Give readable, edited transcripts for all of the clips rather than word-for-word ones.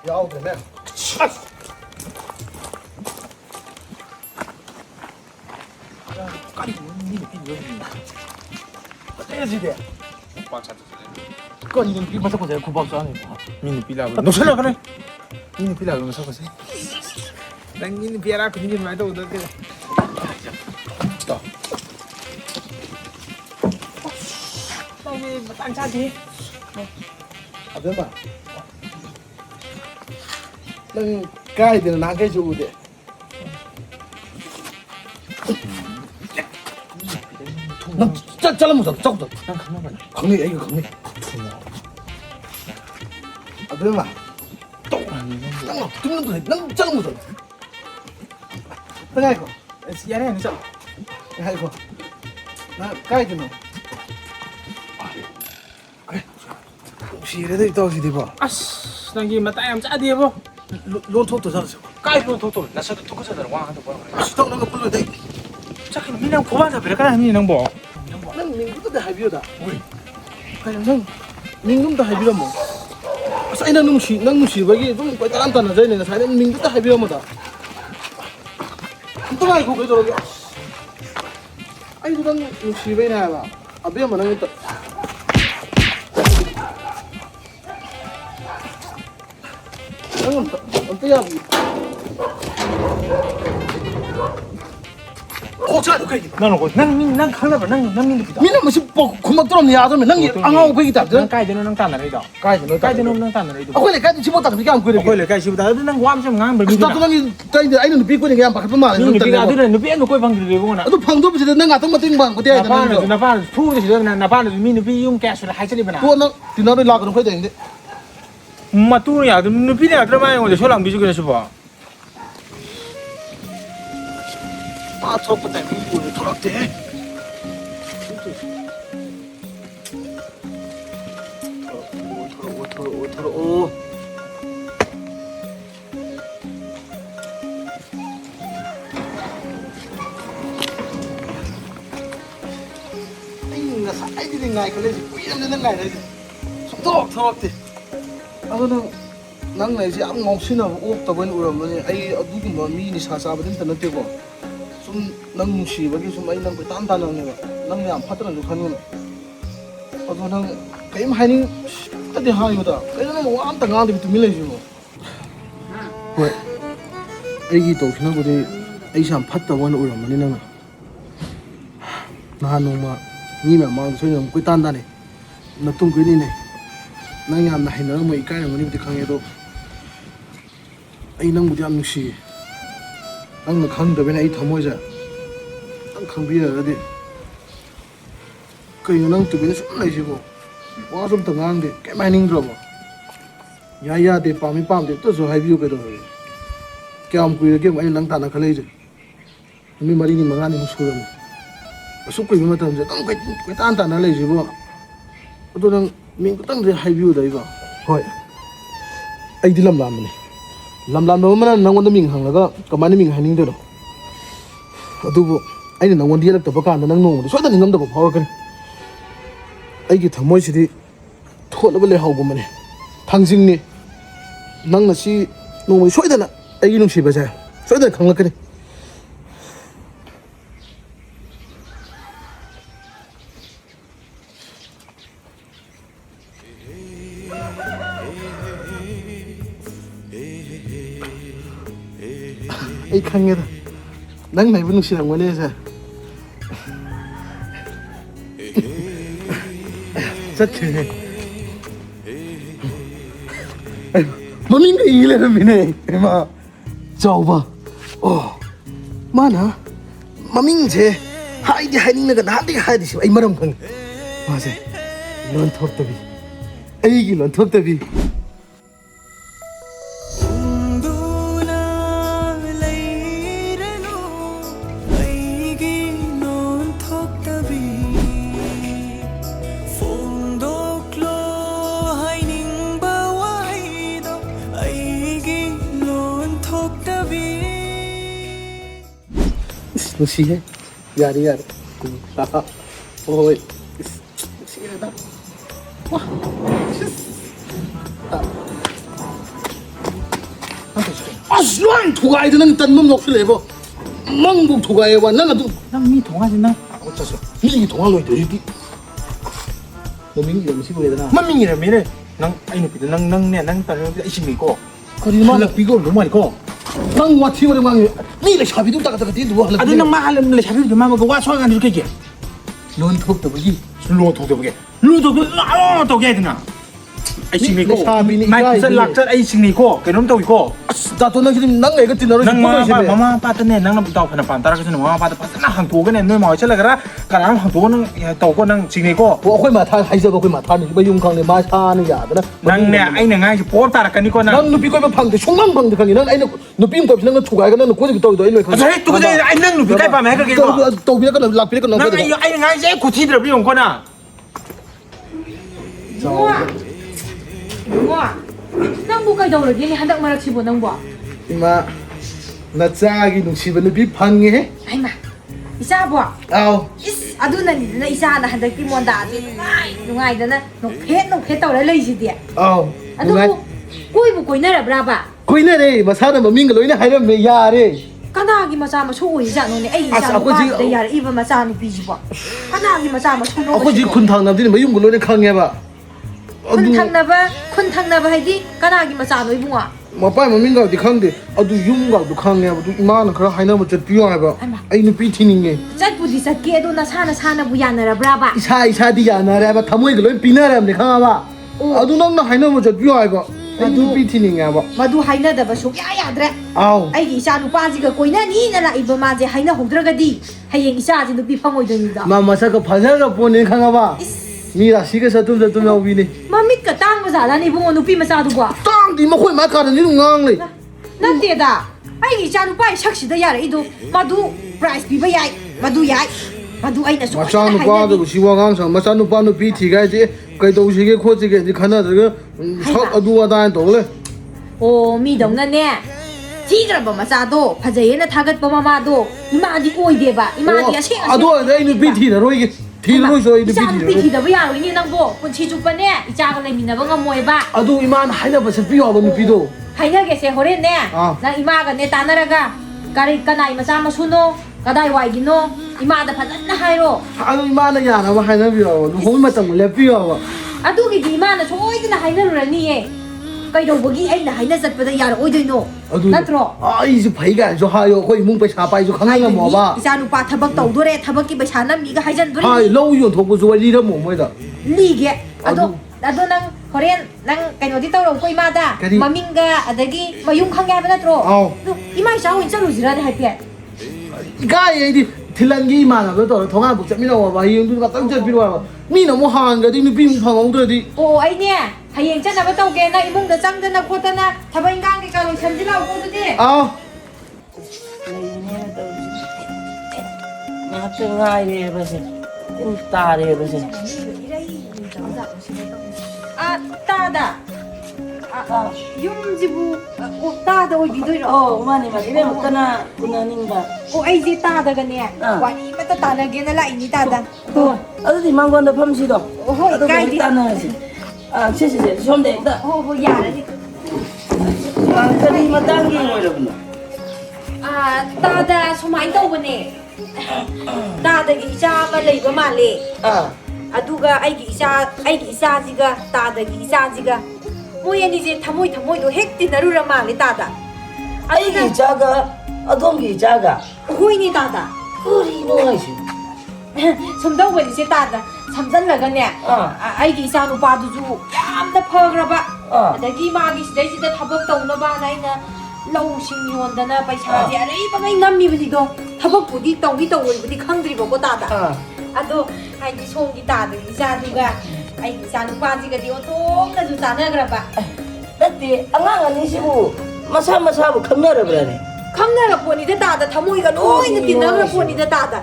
야우네. 까리 니 삐 떼지게. 오빠 찾았어. 꺼니는 삐 맞고 제가 구박 안 해. 미니 빌라고. 너 살아 그래. 미니 빌라고 너 사고세. 난 미니 비아라 그 미니 말도 못 돼. 또. Mày ăn sao chị? 아들 봐. 난 가이드는 나게 주우대. 난 진짜 잘라무서 적다. Đang khám nó 강내 이거 강내. 아들 봐. 또. 난 듣는 거야. 난 잘라무서. 내가 이거. Giá này nó chậm. 내가 이거. 나 가이드는. 혹시 이래도 있다 혹시 대봐. Ass, đang gì mà tay em chả đi không? 론톱도 잘했어. Cái luôn thôi tôi, là sao tôi có sao được qua được qua. 시동 나가 불러 돼. Chắc khi mình đang cố bạn phải cái này mình đang bỏ. 난 민구도 다 해비오다. 우리. 그냥 난 민금도 해비라 뭐. 사이나 농시 거기 좀 꽐따란따나 저희는 사이나 민구도 해비라 뭐다. 한동안 그거 저러게. 아이도 난 농시 왜냐 봐. 아비야 뭐는 또. 나는 어때야? 고차 그게. Năng rồi, năng kháng là năng mình được. 민은 뭐시 뭐 금방 들었네 야더면 난 앙하고 베기다. Năng cay cho nó năng tàn ở đây đó. 까이지 너 Cay cho nó năng tàn ở đây. 아 그래 까이지 집었다 그렇게 안 그래. Quay lại cay chịu đá năng quam xem ngang bởi vì 스타트 당이 짜인데 아이는 삐 거니 그냥 바깥만 안 nhưng 했는데. cái cái này nó biết nó quay bằng được không ạ? 또 방도 비슷해 내가 같은 거 띵방 그때 해야 Napa 되는 거. là thu thì được napa là mình bị yung cash là hai chân đi bên nào? 그거는 디나를 나가는 거야 되는데. Mà tu này à, nó biết là cái mai rồi số lần bị cái này sao? 아 저거 때문에 이거 돌았대. 오. 띵나 사이드는 나이 걸레지 뿌염되는 거 아니지. 속도 더럽대. 아거는 난 내지 아무 없이나 없다고는 우러면 아이 누구 뭐 미니 사사버든 되는데고 좀난 무시하게 좀 아이 난거 단단한 거 난내 안 파더라도 가는 거. 난 게임 하니 어디 하이거다. 그래서 뭐 아무도 안 하는데 또 밀려지 뭐. 왜? 애기 또 그냥 거기 애기 안 팠다고는 우러면 내가 나 너무 니면 마음 소용 그 단단해. 나 좀 그리네. 난 ꯌꯥꯝꯅ ꯍꯩꯅꯔꯝꯃꯣꯏ 이까이ꯔꯝꯒꯅꯤꯕꯨꯗꯤ ꯈꯪꯉꯦ ꯑꯗꯣ ꯑꯩ ꯅꯪꯕꯨꯗꯤ ꯌꯥꯝ ꯅꯨꯡꯁꯤꯌꯦ. ꯅꯪꯅ ꯈꯪꯗꯕꯅꯤꯅ ꯑꯩ ꯊꯃꯣꯏꯁꯦ ꯅꯪ ꯈꯪꯕꯤꯔꯒꯗꯤ ꯀꯩꯅꯣ ꯅꯪ ꯇꯨꯃꯤꯟꯅ ꯁꯨꯝ ꯂꯩꯁꯤꯕꯣ ꯋꯥꯁꯨ ꯑꯝꯇ ꯉꯥꯡꯗꯦ ꯀꯩꯝ ꯍꯥꯏꯅꯤꯡꯗ꯭ꯔꯕꯣ ꯌꯥꯏ ꯌꯥꯗꯦ ꯄꯥꯝꯃꯤ ꯄꯥꯝꯗꯦ ꯑꯝꯇꯁꯨ ꯍꯥꯏꯕꯤꯌꯨ ꯀꯩꯗꯧꯔꯒꯦ ꯀꯌꯥꯝ ꯀꯨꯏꯔꯒꯦ ꯑꯩꯅ ꯅꯪ ꯇꯥꯟꯅ ꯈꯜꯂꯛꯏꯁꯦ ꯅꯨꯃꯤꯠ 4ꯅꯤ 5니ꯃꯨꯛ ꯁꯨꯔꯝꯃꯦ ꯑꯁꯨꯛ ꯀꯨꯏꯕ ꯃꯇꯝꯁꯦ ꯅꯪ ꯀꯣꯏꯇꯥꯟ ꯇꯥꯟꯅ ꯂꯩꯁꯤꯕꯣ ꯑꯗꯣ ꯅꯪ ꯃꯤꯡ ꯈꯛꯇꯪꯗꯤ ꯍꯥꯏꯕꯤꯌꯨꯗ 이거 ꯍꯣꯏ ꯑꯩꯗꯤ ꯂꯝꯂꯥꯟꯕꯅꯤ ꯂꯝꯂꯥꯟꯕ ꯑꯃꯅ ꯅꯪꯉꯣꯟꯗ ꯃꯤꯡ ꯍꯪꯂꯒ ꯀꯃꯥꯏꯅ ꯃꯤꯡ ꯍꯥꯏꯅꯤꯡꯗꯣꯏꯅꯣ ꯑꯗꯨꯕꯨ ꯑꯩꯅ ꯅꯪꯉꯣꯟꯗ ꯌꯦꯜꯂꯛꯇꯕ ꯀꯥꯟꯗ ꯅꯪ ꯅꯣꯡꯃꯗꯤ ꯁꯣꯏꯗꯅ ꯅꯤꯡꯉꯝꯗꯕ ꯐꯥꯎꯔꯛꯀꯅꯤ ꯑꯩꯒꯤ ꯊꯃꯣꯏꯁꯤꯗꯤ ꯊꯣꯠꯂꯕ ꯂꯩꯍꯥꯎꯒꯨꯝꯕꯅꯤ ꯊꯥꯡꯖꯤꯡꯅꯤ ꯅꯪ ꯉꯁꯤ ꯅꯣꯡꯃꯗꯤ ꯁꯣꯏꯗꯅ ꯑꯩꯒꯤ ꯅꯨꯡꯁꯤꯕꯁꯦ ꯁꯣꯏꯗꯅ ꯈꯪꯂꯛꯀꯅꯤ ꯑꯩ ꯈꯪꯉꯦꯗ ꯅꯪ ꯂꯩꯕ ꯅꯨꯡꯁꯤꯔꯝꯒꯅꯤꯁꯦ ꯆꯠꯈ꯭ꯔꯦ ꯃꯃꯤꯡꯒ ꯏ ꯂꯩꯔꯝꯃꯤꯅꯦ ꯏꯃꯥ ꯆꯥꯎꯕ ꯑꯣ ꯃꯥꯅ ꯃꯃꯤꯡꯁꯦ ꯍꯥꯏꯗꯤ ꯍꯥꯏꯅꯤꯡꯂꯒ ꯅꯍꯥꯟꯗꯒꯤ ꯍꯥꯏꯗꯤꯁꯤ ꯑꯩ ꯃꯔꯝ ꯈꯪꯉꯦ ꯃꯥꯁꯦ ꯂꯣꯟꯊꯣꯛꯇꯕꯤ ꯑꯩꯒꯤ ꯂꯣꯟꯊꯣꯛꯇꯕꯤ 누시해? 야리 야리 아 오이 누시해다 와 ꯑꯁ ꯂꯣꯏ ꯊꯨꯒꯥꯏꯗ ꯅꯪ ꯇꯟꯕ ꯑꯃ ꯂꯧꯁꯤꯜꯂꯛꯑꯦꯕꯣ ꯃꯪꯕꯨ ꯊꯨꯒꯥꯏꯑꯦꯕ ꯅꯪ ꯑꯗꯨ ꯅꯪ ꯃꯤ ꯊꯣꯡꯉꯥꯁꯤ ꯅꯪ ꯆꯠꯁꯨ ꯃꯤꯒꯤ ꯊꯣꯡꯒꯥꯟ ꯂꯣꯏꯗꯣꯏꯗꯤ ꯃꯃꯤꯡ 이름이 ꯁꯤ ꯑꯣꯏꯗꯅ ꯃꯃꯤꯡ 이름이래 ꯅꯪ ꯑꯩ ꯅꯨꯄꯤꯗ ꯅꯪꯅꯦ ꯅꯪ ꯇꯧꯔꯤꯕ ꯑꯩ ꯆꯤꯡꯅꯤꯀꯣ ꯀꯔꯤꯅꯣ ꯃꯥꯅ ꯍꯜꯂꯛꯄꯤꯒ ꯑꯣꯏꯔꯝꯗꯧ ꯃꯥꯜꯂꯤꯀꯣ ꯅꯪ ꯋꯥꯊꯤ ꯋꯥꯔꯦꯝ ꯉꯥꯡꯉꯤ ꯃꯤ ꯂꯩꯁꯥꯕꯤꯗꯨ ꯇꯥꯒꯠ ꯇꯤꯟꯗꯨꯕꯨ ꯍꯜꯂꯛ ꯑꯗꯨ ꯅꯪ ꯃꯥ ꯂꯩꯁꯥꯕꯤꯗꯨ ꯃꯥꯒ ꯋꯥ ꯁꯣꯏ ꯉꯥꯡꯗ꯭ꯔꯁꯨ ꯀꯩꯒꯤ ꯂꯣꯟ ꯊꯣꯛꯇꯕꯒꯤ ꯂꯣ ꯊꯣꯛꯇꯕꯒꯤ ꯇꯧꯒꯦ 하ꯗꯅ ꯑꯩ ꯆꯤꯡꯅꯤꯀꯣ ꯂꯩꯁꯥꯕꯤꯅꯤ ꯃꯥꯏ ꯆꯠ ꯂꯥꯛꯆꯠ ꯑꯩ ꯆꯤꯡꯅꯤꯀꯣ ꯀꯩꯅꯣꯝ ꯇꯧꯏꯀꯣ ꯑꯁ ꯗꯥꯇꯣ ꯅꯪ ꯅꯪ ꯂꯩꯒ ꯇꯤꯟꯅꯔꯣꯏ ꯅꯪ ꯃꯃꯥ ꯃꯄꯥꯗꯅꯦ ꯅꯪꯅ ꯗꯥꯎ ꯐꯅ ꯄꯥꯝ ꯇꯥꯔꯒꯁꯨ ꯃꯃꯥ ꯃꯄꯥꯗ ꯐꯖꯅ ꯍꯪꯇꯣꯛꯑꯒꯅꯦ ꯅꯣꯏ ꯃꯥ ꯍꯣꯏ ꯆꯠꯂꯒꯔ ꯀꯅꯥꯅꯣ ꯍꯪꯇꯣꯛꯑ ꯅꯪ ꯇꯧꯀꯣ ꯅꯪ ꯆꯤꯡꯅꯤꯀꯣ ꯑꯩꯈꯣꯏ ꯃꯥꯊꯥ ꯍꯥꯏꯖꯕ ꯑꯩꯈꯣꯏ ꯃꯥꯊꯥꯅꯤ ꯃꯌꯨꯝ ꯈꯪꯗꯦ ꯃꯥ ꯁꯥꯅ ꯌꯥꯗꯅ ꯅꯪꯅꯦ ꯑꯩꯅ ꯉꯥꯏꯁꯦ ꯄꯣꯠ ꯇꯥꯔꯛꯀꯅꯤꯀꯣ ꯅꯪ ꯅꯨꯄꯤ ꯀꯣꯏꯕ ꯐꯪꯗꯦ ꯁꯨꯡꯐꯪ ꯐꯪꯗꯦ ꯈꯪꯉꯤ ꯅꯪ ꯑꯩꯅ ꯅꯨꯄꯤ ꯑꯃ ꯀꯣꯏꯕꯁꯤ ꯅꯪꯅ ꯊꯨꯒꯥꯏꯔꯒ ꯅꯪꯅ ꯀꯣꯏꯗꯒꯤ ꯇꯧꯔꯤꯗꯣ ꯑꯩ ꯂꯣꯏ ꯈꯪꯉꯤ ꯑꯗꯨ ꯇꯨꯀꯠꯆꯩ ꯑꯩ ꯅꯪ ꯅꯨꯄꯤ ꯀꯥꯏ ꯄꯥꯝꯃꯦ ꯍꯥꯏꯈ꯭ꯔꯒꯦꯀꯣ ꯇꯧꯕꯤꯔꯛꯀꯅꯣ ꯂꯥꯛꯄꯤꯔꯛꯀꯅꯣ ꯅꯪ ꯑꯩꯅ ꯉꯥꯏꯁꯦ ꯈꯨꯊꯤꯗ꯭ꯔꯕ ꯌꯦꯡꯉꯨꯀꯣ ꯅꯪ ꯏꯕꯨꯡꯉꯣ ꯅꯪꯕꯨ ꯀꯩꯗꯧꯔꯒꯦꯅꯦ ꯍꯟꯗꯛ ꯃꯔꯛꯁꯤꯕꯨ ꯅꯪꯕꯨ 이마 나짜기 눈치는 비 방해 ꯍꯩꯃꯥ ꯏꯆꯥꯕꯣ 아우 이스 ꯑꯗꯨꯅꯅꯤꯗꯅ ꯏꯆꯥꯅ ꯍꯟꯗꯛꯇꯤ ꯃꯣꯟꯗꯥꯁꯦ ꯅꯨꯡꯉꯥꯏꯗꯅ ꯅꯣꯛꯐꯦꯠ ꯇꯧꯔ ꯂꯩꯁꯤꯗꯤ 아우 ꯑꯗꯨꯕꯨ ꯀꯣꯏꯕꯨ ꯀꯣꯏꯅꯔꯕ꯭ꯔꯥꯕ 거이네래 마사는 머밍가 로이네 하려면 야래 ꯀꯅꯥꯒꯤ ꯃꯆꯥ ꯃꯁꯨ ꯑꯣꯏꯔꯤꯖꯥꯠꯅꯣꯅꯦ ꯑꯩꯒꯤ ꯏꯆꯥ ꯅꯨꯄꯥꯗ ꯌꯥꯔꯛꯏꯕ ꯃꯆꯥ ꯅꯨꯄꯤꯁꯤꯕꯣ ꯀꯅꯥꯒꯤ ꯃꯆꯥ ꯃꯁꯨꯅꯣ 아버지 군탕남들이 뭐 용거 로이네 강해봐 큰 ꯊꯪꯅꯕ 하이디 까나기 마짜노 이붕아 마빠이 머밍가도 강데 아두 용가도 강해봐 두 이마는 그런 하이나면 저 비용해봐 아이 누피 튀닝게 짝부디 짝게 도 나사나 부야나라 브라바 이사디 야나래봐 타모이가 로이 비나래면 강하봐 아두 낭나 하이나면 저 비용해봐 아이 누피 튀닝해봐 마두 하이나다바 속야야드레 아우 아이기 이사 누빠지가 꼬이나니 나라 이버 마제 하이나 홍드라가디 하이행 이사지 누피 팡오이더니다 마마사가 반사가 보내 강하봐 미라 시계서 좀 나오비네 마밋가 땅 바자라니 이붕어 누피 마짜두고 땅디 먹고 마카는 이런 강래 난데다 아이기 이사 누빠이 샥시다 야라 이도 마두 프라이스 비바 야이 마두 아이나 소 마찬누파도 시와강상 마찬누파는 비티가지 그도시게 코지게 니 칸나저거 석 어두와다 돌래 오 미동나네 지드라바 마짜도 파제예나 타갓 마마도 이마디 오이데바 이마디 아싱 아도 내는 비티나 로이게 티로이서 이는 이자 비티나 비티다 야로니 낭보 본치 주빠네 이자가 레미나바 가모에바 아도 이만 하이나 버서 비와도 누피도 하이나게세 호레네 나 이마가 네 따나라가 가리 까나이 마짜 마수노 가다이 와이기노 이마다 파잔나 하이로 아도 이만은 야나 뭐 하이나 비와 누구 맞던 걸 비와 아두기 이마나 소이드나 하이나로라니에 그이도보기 아이나 하이나 zatpada 야로 오이도이노 나트로 아 이제 바이가 저 하요 거의 뭉 पैसा पाइजो खंगा मोबा 이자 누빠 타박 떠도래 타박기 पैसा나 미가 하이잔도리 하이 로 요 토고 저 리라 모 뭐다 리게 아도 난 호렌 난 그노디 떠로 거이 마다 마밍가 아다기 마용 칸게 하면 나트로 이마 이자오 인자로지라네 할피에 이가이 틸란기 마나도 통화 못 잡미노 와 이용도 땅저 비로와 미노 뭐 하는가디 누비 방ong도디 오 아이네 하이행 짠나바 떠게 나 이몽다 짱드나 코다나 타바 인강게 가로 참지라 오고드디 아 Ngakeng hai basi, inta de basi. 아 따다 아 용지부 따다 오이기도이로 Oh, mani mas ile makana kunaninga. 오 아이지 따다가네 와니 마따 따나게나 라이니 따다 Ado di manggon da phamsi do. 오호 가이디 Tana si. Ah, si somde da. 오호 야라니 Kari matangi ngoirabna. 아 따다 소마이 떠보네 따다기 이자가 레이바 말레 Ah, 아두가 아이기 이사지가 따다기 이사지가 모야니제 타모이도 핵띠 나루라 말레 따다 ai gi jaga, adom gi jaga. 호이니 따다 Kuri no ai si. somdaw버니제 따다 삼잔라가네 아이기 이사 누빠두주 얌나 퍼그라바 아다기 마기 시대지다 타박 떠우나바 나이나 ꯂꯧꯁꯤꯡ ꯌꯣꯟꯗꯅ ꯄꯩꯁꯥꯁꯦ ꯑꯔꯩꯕꯉꯩ ꯉꯝꯃꯤꯕꯅꯤꯗꯣ ꯊꯕꯛꯄꯨꯗꯤ ꯇꯧꯔꯤꯕꯨꯗꯤ ꯈꯪꯗ꯭ꯔꯤꯕꯀꯣ ꯇꯥꯗ ꯑꯗꯣ ꯍꯥꯏꯗꯤ ꯁꯣꯝꯒꯤ ꯇꯥꯗꯒꯤ ꯏꯆꯥꯗꯨꯒ ꯑꯩꯒꯤ ꯏꯆꯥ ꯅꯨꯄꯥꯁꯤꯒꯗꯤ ꯑꯣꯟꯊꯣꯛꯅꯁꯨ ꯆꯥꯟꯅꯈ꯭ꯔꯕ Natti angang ani sibu masa bu khangnarabrane. ꯈꯪꯅꯔꯄꯣꯠꯅꯤꯗ ꯇꯥꯗ ꯊꯃꯣꯏꯒ ꯂꯣꯏꯅ ꯇꯤꯟꯅꯈ꯭ꯔꯄꯣꯠꯅꯤꯗ ꯇꯥꯗ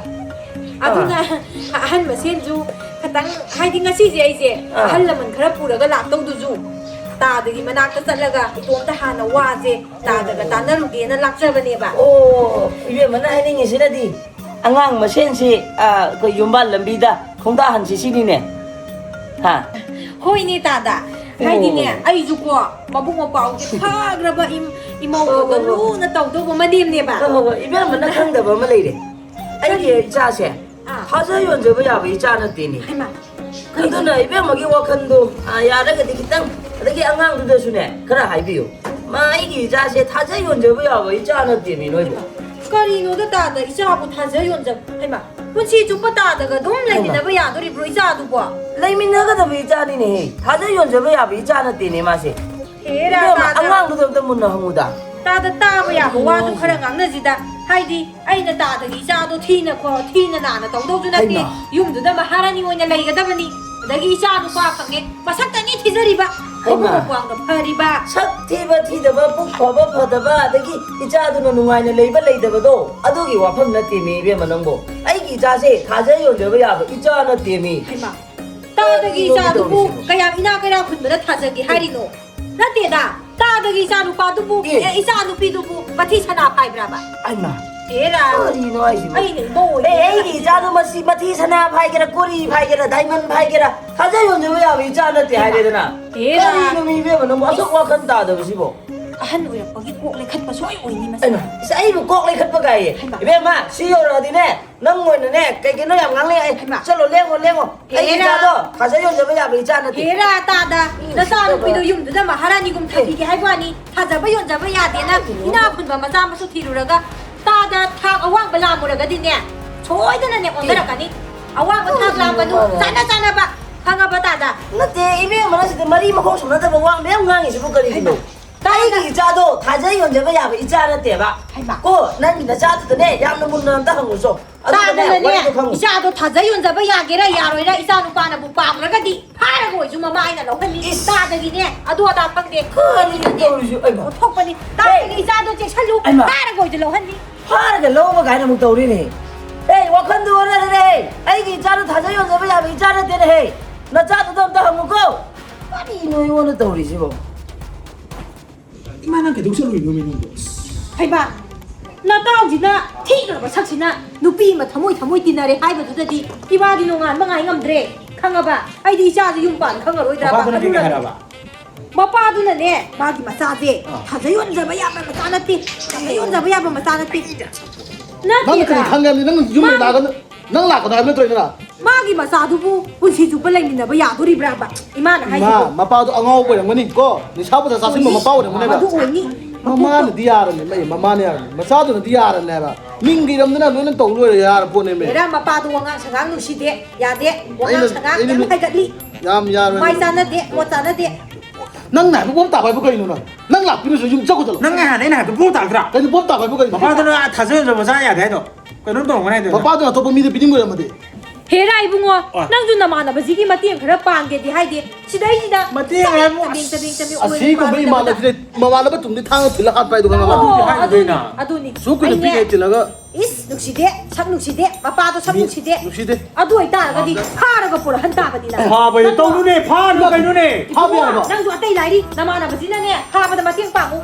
ꯑꯗꯨꯅ ꯑꯍꯟ ꯃꯁꯦꯟꯁꯨ ꯈꯤꯇꯪ ꯍꯥꯏꯗꯤ ꯉꯁꯤꯁꯦ ꯑꯩꯁꯦ ꯑꯍꯜ ꯂꯃꯟ ꯈꯔ ꯄꯨꯔꯒ ꯂꯥꯛꯇꯧꯗꯨꯁꯨ 따드기 만학다 잘라가 이동다 하나 와제 따드가 따나루게나 락자버네바 Oh, ibe mana haning isinadi. Angang masen si ko yumbal lambida khongda han si sinine. Ha. 호이니 따다 하이디네 아이주고 마북 마빠우 파그라바 이모가 루나 떠도 마디엠네 봐 이변 만나 강다바 말이래 아이게 자세 타자 연접을 야부 있잖아 되니 하이마 그러나 이변 먹이 와칸도 야라가 되기 땅 되기 안강도 주네 그래 하이비요 마 이게 자세 타자 연접을 야부 있잖아 되니 너희 거리노도 따다 이자부 타자 연접 하이마 분치 좀 빠다가 좀 레미나바 야도리 브로 이자도 봐 레미나가 더 있잖니 타자 연접을 야부 있잖아 되니 마시 헤라 따다 안강도 좀 문나 항우다 따다 따바 야부 와도 그런 강나지다 하이디 아이나 따다 이자도 티나 코 티나 나나 떠도주 나티 용도다 마하라니 오냐 레이가다바니 다기 이자도 빠강게 마삭다니 티저리바 아이고 광도 파리바 삭티바 티다바 북파바 파다바 되기 이자도는 누가이나 레이바 레이다바도 아도기 와팜 나티미 이변 만능보 아이기 자세 타자 연접을 야부 있잖아 되니 하이마 따다기 이자도 그냥 이나 그냥 군보다 타저기 하리노 나때다 따다기 이자도 빠두부 이자도 삐두부 마티 사나 파이브라바 아이마 에라 어리노 아이지 아이네 뭐 에이 자도 마시 마티 사나 파이게라 꼬리 파이게라 다이먼 파이게라 타자 연접을 야부 있잖아 되 하이되나 에라 이놈이 이변 뭐 어서 와칸다다 보시보 아한 오락버기 꼭 레컷 소이 오이니 마사 아이마 사이부 꼭 레컷 바가이 이변 마 시요라디네 넌뭐네 깨기노 양강래 아이 절로 레고 에이 자도 타자 연접을 야부 있잖아 되 에라 따다 나사노 피도 용도다 마하라니금 타비게 하이바니 타자바 연자바 야데나 이나 분바 마자 마수 티루라가 따다 탁 아왕 발라무라가 디네 초이드나네 온다라가니 아왕 탁 람가도 짜나짜나바 강아바 따다 나때 이변 만나시데 머리 먹고 손나다 와 매운강이 시부 거리기노 따이기 자도 타자 연접을 야부 있잖아 되바 고 난기나 자도네 양는 문는 다 한거죠 따다네 이자도 타자 연자바 야게라 야로이라 이사노 빠나 부 빠브라가디 파라고 이주마 마이나 로하니 따다기네 아도다 팡데 커리네 아이고 톡바니 따다기 이자도 제 살루 파라고 이제 로하니 파르게 로마 가이나 못 떠오르니 에이 와칸도 오라래 아이기 자도 타자 연접을 야부 있잖아 되네 헤이 나 자도 덤다 한거고 아니 이놈이 원을 떠오르지 뭐 이만한 게 독설로 이놈이는 거. 하이바 나 따오지나 티그라바 삭시나 누피마 타모이 디나레 하이바두다디 이바디 농안 망아이 ngam드레 강아바 아이디 이자지 용반 강아로이드라바 아빠는 그게 하라봐. 마빠두나네 마기 마사제 타자 연자바 야바 마사나티 타자 연자바 야바 마사나티 나는 그냥 강감이 너는 유명해 나가는 넌 나가다 하면 들어있나 마기 마사두부 분시 주발 레미나바 야도리 브라바 이마나 마 하이고 마빠도 앙아오 보양거니 거 니샤보다 사실 뭐 마빠오 되면 마두 내가 오니 마마는 디야라네 매 마마네 야라네 마사도는 디야라네 내가 민기람드나 너는 떠올려 야라 보내매 에라 마빠두 왕아 상강 누시데 야데 왕아 상강 하이갓리 얌 야라 마이 짜나데 뭐 짜나데 nang nãy bom tạp bài bữa cây nữa nang lạp cái nó dùng chắc có nang nga đấy là tôi tạo ra. cái bom tạp bài bữa cây Mà ba tôi nói thật sự rồi mà sao nhà thế rồi. Cái nó tổng cái này được. mà ba tôi là tôi bị bị người mà đi 헤라 이붕어 낭주 나마나 바지기 마티엔 khara pan게 하이디 시다이지다 마티엔 하고 así como mi mala de mamala ba tumdi thang thila hat pai du kan ma 아도니 su ku pi ke tilaga 이스 눅시데 삭 눅시데 마빠도 삭 눅시데 눅시데 아도 있다가디 파라가 보라 한다가디나 파바이 또 눈에 파도 그 눈에 낭주 아떼이 라이리 나마나 바지나네 파바다 마티엔 빠고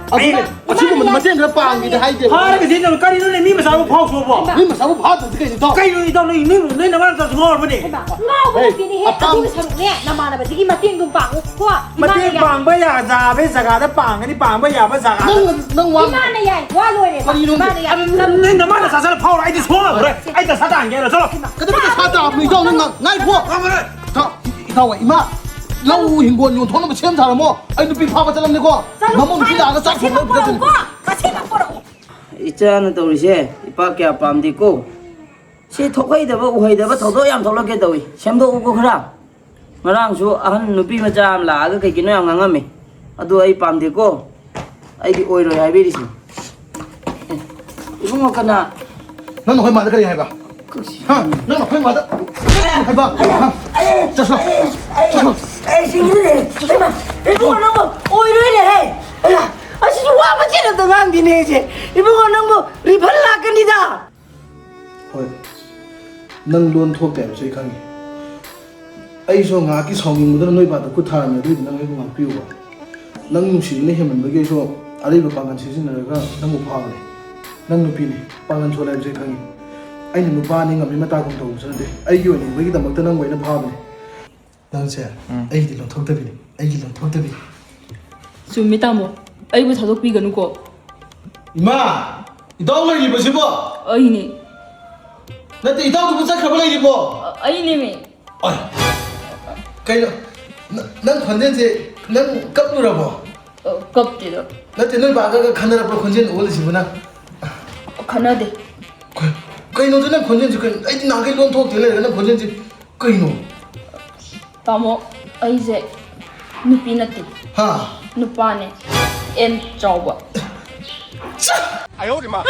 así como ma chen ra pang ni hai de 파가 진짜 까리 눈에 미면 사고 파고 봐. ni ma sa ba ha de ke to 까리 눈이 또 눈에 나만 또 ngor 보니. 나오기니 해 아디가 사르네 나마나 바지기 마티엔 좀 빠고 와 마티엔 빵 뭐야 자베 자가다 빵 아니 빵 뭐야 뭐 자가. nang wa 이마나 야이 와 로이네 이마나 야 나만 사살 파워 아이디 소아 그래. 아이디 사다 안 게라 저. cái đó là sa ta mi dong nang ngai po 가면은 to tao vậy ma lâu hình quần dùng thốn nó mà xem thảo mà anh nó bị pha vào chân này qua mà muốn đi làm cái sắc 같이 nó cái gì 같이 먹보라고 있잖아 떠오르시 이밖에 아빠함 있고 시 톡하이다바 우하이다바 더도 얌 돌아게 더위 샘도 오고 그랑 말랑수 아한 누비 마자 암 라가 그기노 양 강함이 아도 아이 빰 있고 아이디 오이로 하이비리시 이거 먹거나 nó nói mà cái gì hay bà ha nó nói mà đó hay bà cho sao 에이 신기네 잠깐만 이거 너무 오이로 해 야 아시 와 맞지는 더 강디네 이제 이거 너무 리팔라 끈이다 thôi nâng luôn thuộc kẻ sẽ khăng ai số ngã cái sòng mình đó nói bà được cút thà mà đi nâng cái ngã piu à nâng chỉ này mình mới cái số ở đây bà bằng chỉ xin là cái nâng một phao này nâng nụ pi này bằng số này sẽ khăng anh nụ ba này ngậm mà ta cùng đầu cho nên ai yêu này với cái tầm mức nâng vậy nó phao này nâng xe ai thì nó thuộc tới ꯑꯩꯒꯤ ꯂꯧꯊꯣꯛꯇꯕꯤ ꯆꯨꯝꯃꯤ ꯇꯥꯃꯣ ꯑꯩꯕꯨ ꯊꯥꯗꯣꯛꯄꯤꯒꯅꯨꯀꯣ ꯏꯃꯥ ꯏꯇꯥꯎ ꯂꯩꯔꯤꯕꯁꯤꯕꯣ ꯑꯩꯅꯦ ꯅꯠꯇꯦ ꯏꯇꯥꯎꯗꯨꯕꯨ ꯆꯠꯈ꯭ꯔꯕ ꯂꯩꯔꯤꯕꯣ ꯑꯩꯅꯦꯃꯤ ꯑꯣꯏ ꯀꯩꯅꯣ ꯅꯪ ꯈꯣꯟꯖꯦꯜꯁꯦ ꯅꯪ ꯀꯞꯂꯨꯔꯕꯣ ꯀꯞꯇꯦꯗ ꯅꯠꯇꯦ ꯅꯣꯏ ꯕꯥꯒ ꯈꯟꯅꯔꯛꯄ ꯈꯣꯟꯖꯦꯜ ꯑꯣꯜꯂꯤꯁꯤꯕꯨ ꯅꯪ ꯈꯟꯅꯗꯦ ꯀꯩꯅꯣꯗ ꯅꯪ ꯈꯣꯟꯖꯦꯜꯁꯤ ꯀꯩꯅꯣ ꯑꯩꯗꯤ ꯅꯍꯥꯟꯈꯩ ꯂꯣꯟ ꯊꯣꯛꯇꯦ ꯂꯩꯔꯒ ꯅꯪ ꯈꯣꯟꯖꯦꯜꯁꯤ ꯀꯩꯅꯣ ꯇꯥꯃꯣ ꯑꯩꯁꯦ ꯅꯨꯄꯤ ꯅꯠꯇꯦ ꯍꯥ ꯅꯨꯄꯥꯅꯦ ꯑꯦꯟ ꯆꯥꯎꯕ 哎呦我的妈！